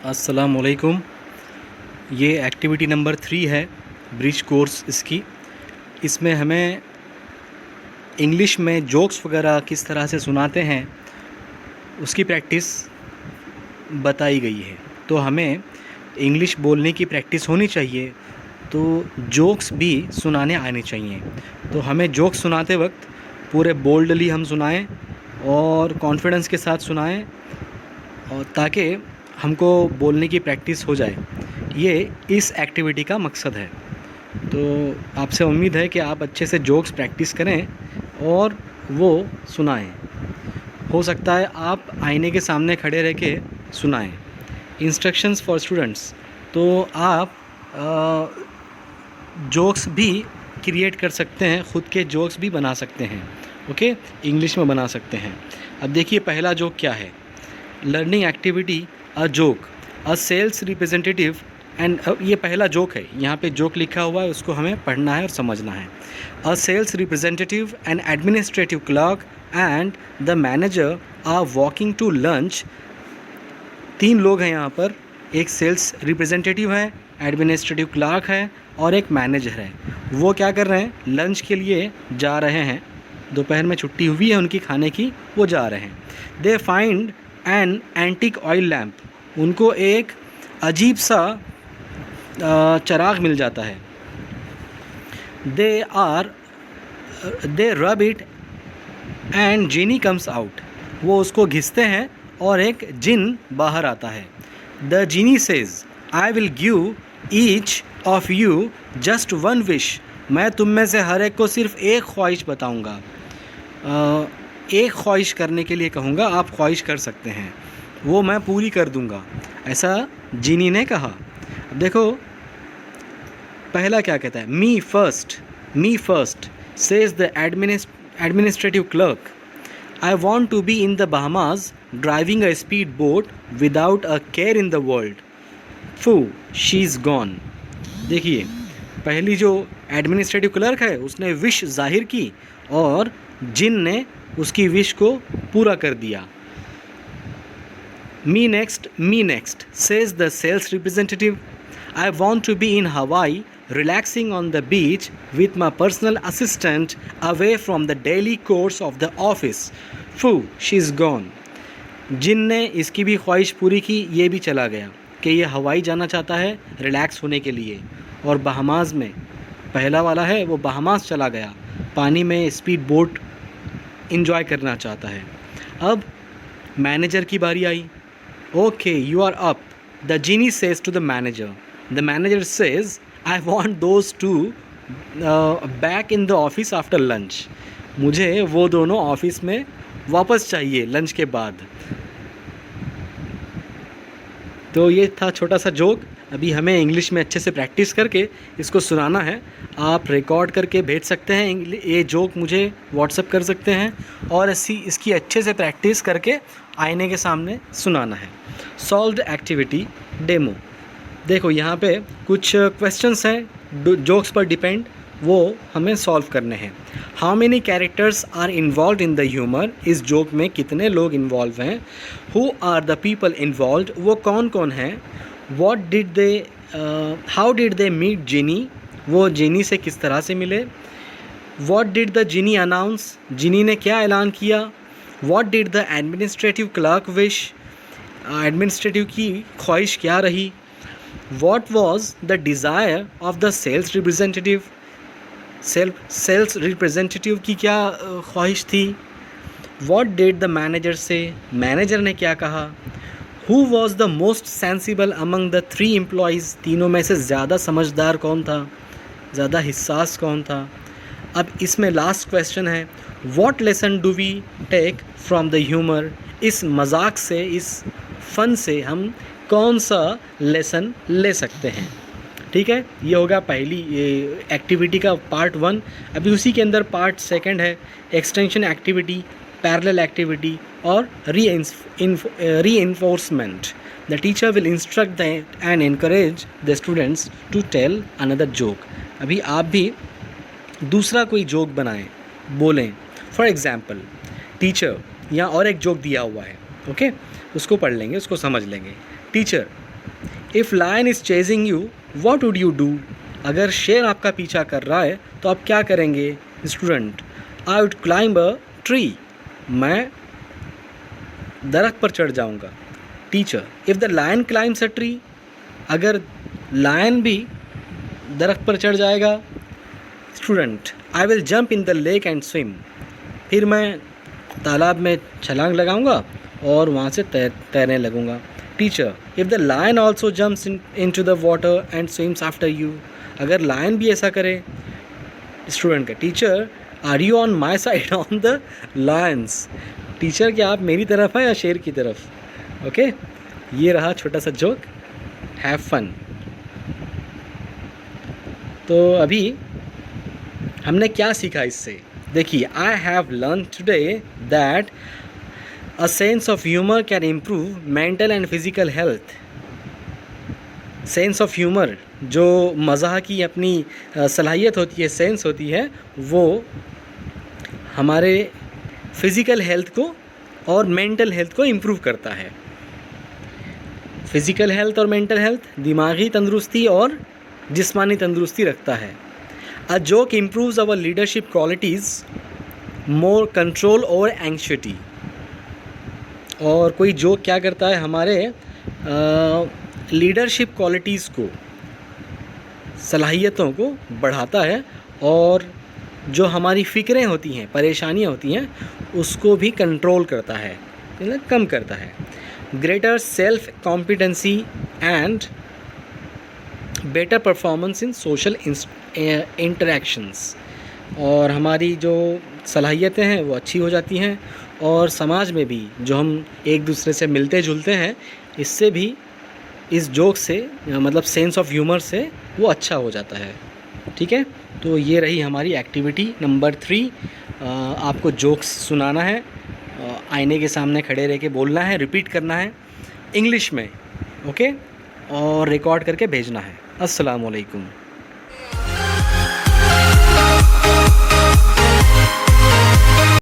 अस्सलामुअलैकुम। ये activity number 3 है, ब्रिज कोर्स इसकी। इसमें हमें इंग्लिश में जोक्स वगैरह किस तरह से सुनाते हैं उसकी प्रैक्टिस बताई गई है। तो हमें इंग्लिश बोलने की प्रैक्टिस होनी चाहिए, तो जोक्स भी सुनाने आने चाहिए। तो हमें जोक्स सुनाते वक्त पूरे बोल्डली हम सुनाएं और कॉन्फिडेंस के साथ सुनाएं, और ताकि हमको बोलने की प्रैक्टिस हो जाए। ये इस एक्टिविटी का मकसद है। तो आपसे उम्मीद है कि आप अच्छे से जोक्स प्रैक्टिस करें और वो सुनाएं। हो सकता है आप आईने के सामने खड़े रह के सुनाएं। इंस्ट्रक्शंस फॉर स्टूडेंट्स, तो आप जोक्स भी क्रिएट कर सकते हैं, ख़ुद के जोक्स भी बना सकते हैं। ओके, इंग्लिश में बना सकते हैं। अब देखिए पहला जोक क्या है। Learning activity a joke, a sales representative and, ये पहला जोक है। यहाँ पे जोक लिखा हुआ है, उसको हमें पढ़ना है और समझना है। A sales representative and administrative clerk and the manager are walking to lunch. 3 लोग हैं यहाँ पर, एक सेल्स रिप्रेजेंटेटिव है, एडमिनिस्ट्रेटिव क्लर्क है और एक मैनेजर है। वो क्या कर रहे हैं, लंच के लिए जा रहे हैं। दोपहर में छुट्टी हुई है उनकी खाने की, वो जा रहे हैं। They find an antique oil lamp, उनको एक अजीब सा चराग मिल जाता है। They rub it and genie comes out, वो उसको घिसते हैं और एक जिन बाहर आता है। The Jini says I will give each of you just one wish, मैं तुम में से हर एक को सिर्फ एक ख्वाहिश बताऊंगा। एक ख्वाहिश करने के लिए कहूँगा, आप ख्वाहिश कर सकते हैं, वो मैं पूरी कर दूंगा, ऐसा जिनी ने कहा। अब देखो पहला क्या कहता है, me first says the administrative clerk, I want to be in the Bahamas driving a speed boat without a care in the world, poof she is gone. देखिए पहली जो एडमिनिस्ट्रेटिव क्लर्क है उसने विश जाहिर की और जिन ने उसकी विश को पूरा कर दिया। Me next says the sales representative, I want to be in Hawaii relaxing on the beach with my personal assistant away from the daily course of the office, foo she's gone। जिन ने इसकी भी ख्वाहिश पूरी की, ये भी चला गया कि ये हवाई जाना चाहता है रिलैक्स होने के लिए, और बहामास में पहला वाला है वो बहामास चला गया, पानी में स्पीड बोट इंजॉय करना चाहता है। अब मैनेजर की बारी आई। Okay you are up, the genie says to the manager, the manager says I want those two back in the office after lunch, मुझे वो दोनों ऑफिस में वापस चाहिए लंच के बाद। तो ये था छोटा सा जोक। अभी हमें इंग्लिश में अच्छे से प्रैक्टिस करके इसको सुनाना है। आप रिकॉर्ड करके भेज सकते हैं, ये जोक मुझे व्हाट्सएप कर सकते हैं, और इसकी अच्छे से प्रैक्टिस करके आईने के सामने सुनाना है। Solved activity demo. देखो यहाँ पे कुछ क्वेश्चंस हैं जोक्स पर डिपेंड, वो हमें सॉल्व करने हैं। How many characters are involve in the humour, इस जोक में कितने लोग इन्वॉल्व हैं। Who are the people involve, वो कौन कौन हैं। How did they meet genie, वो जिनी से किस तरह से मिले। What did the genie announce, genie ने क्या ऐलान किया। What did the administrative clerk wish, administrative की ख्वाहिश क्या रही। What was the desire of the sales representative, sales representative की क्या ख्वाहिश थी। What did the manager say, manager ने क्या कहा। Who was the most sensible among the 3 employees, तीनों में से ज़्यादा समझदार कौन था, ज़्यादा हिस्सास कौन था। अब इसमें लास्ट क्वेश्चन है, What lesson do we take from the humor, इस मजाक से, इस फ़न से हम कौन सा लेसन ले सकते हैं। ठीक है, ये होगा पहली एक्टिविटी का पार्ट 1। अभी उसी के अंदर पार्ट 2 है, एक्सटेंशन एक्टिविटी, पैरेलल एक्टिविटी और reinforcement. The teacher will instruct and encourage the students to tell another joke. अभी आप भी दूसरा कोई जोक बनाएं, बोलें। फॉर एग्ज़ाम्पल टीचर, यहाँ और एक जोक दिया हुआ है, ओके उसको पढ़ लेंगे, उसको समझ लेंगे। Teacher, if lion is chasing you what would you do? अगर शेर आपका पीछा कर रहा है तो आप क्या करेंगे? Student, I would climb a tree, मैं दरख्त पर चढ़ जाऊंगा। Teacher, if the lion climbs a tree, अगर लायन भी दरख्त पर चढ़ जाएगा। Student, I will jump in the lake and swim, फिर मैं तालाब में छलांग लगाऊंगा और वहाँ से तैरने लगूंगा। Teacher, if the lion also jumps into the water and swims after you, अगर लायन भी ऐसा करे। स्टूडेंट का, teacher are you on my side on the lion's, teacher क्या आप मेरी तरफ हैं या शेर की तरफ? ओके, ये रहा छोटा सा जोक, हैव फन। तो अभी हमने क्या सीखा इससे? देखिए, I have learn today that a sense of humour can improve mental and physical health. Sense of humour, जो मज़ाक की अपनी सलाहियत होती है, सेंस होती है, वो हमारे फिज़िकल हेल्थ को और मेंटल हेल्थ को इम्प्रूव करता है। फिज़िकल हेल्थ और मेंटल हेल्थ, दिमागी तंदुरुस्ती और जिस्मानी तंदुरुस्ती रखता है। A joke improves our leadership qualities, more control over anxiety. और कोई जोक क्या करता है? हमारे लीडरशिप क्वालिटीज़ को, सलाहियतों को बढ़ाता है और जो हमारी फ़िक्रें होती हैं, परेशानियाँ होती हैं, उसको भी कंट्रोल करता है, मतलब कम करता है। Greater self competency and better performance in social interactions, और हमारी जो सलाहियतें हैं वो अच्छी हो जाती हैं और समाज में भी जो हम एक दूसरे से मिलते जुलते हैं, इससे भी, इस जोक से, मतलब सेंस ऑफ ह्यूमर से, वो अच्छा हो जाता है। ठीक है, तो ये रही हमारी एक्टिविटी नंबर 3। आपको जोक्स सुनाना है, आईने के सामने खड़े रह के बोलना है, रिपीट करना है इंग्लिश में, ओके, और रिकॉर्ड करके भेजना है। अस्सलाम वालेकुम।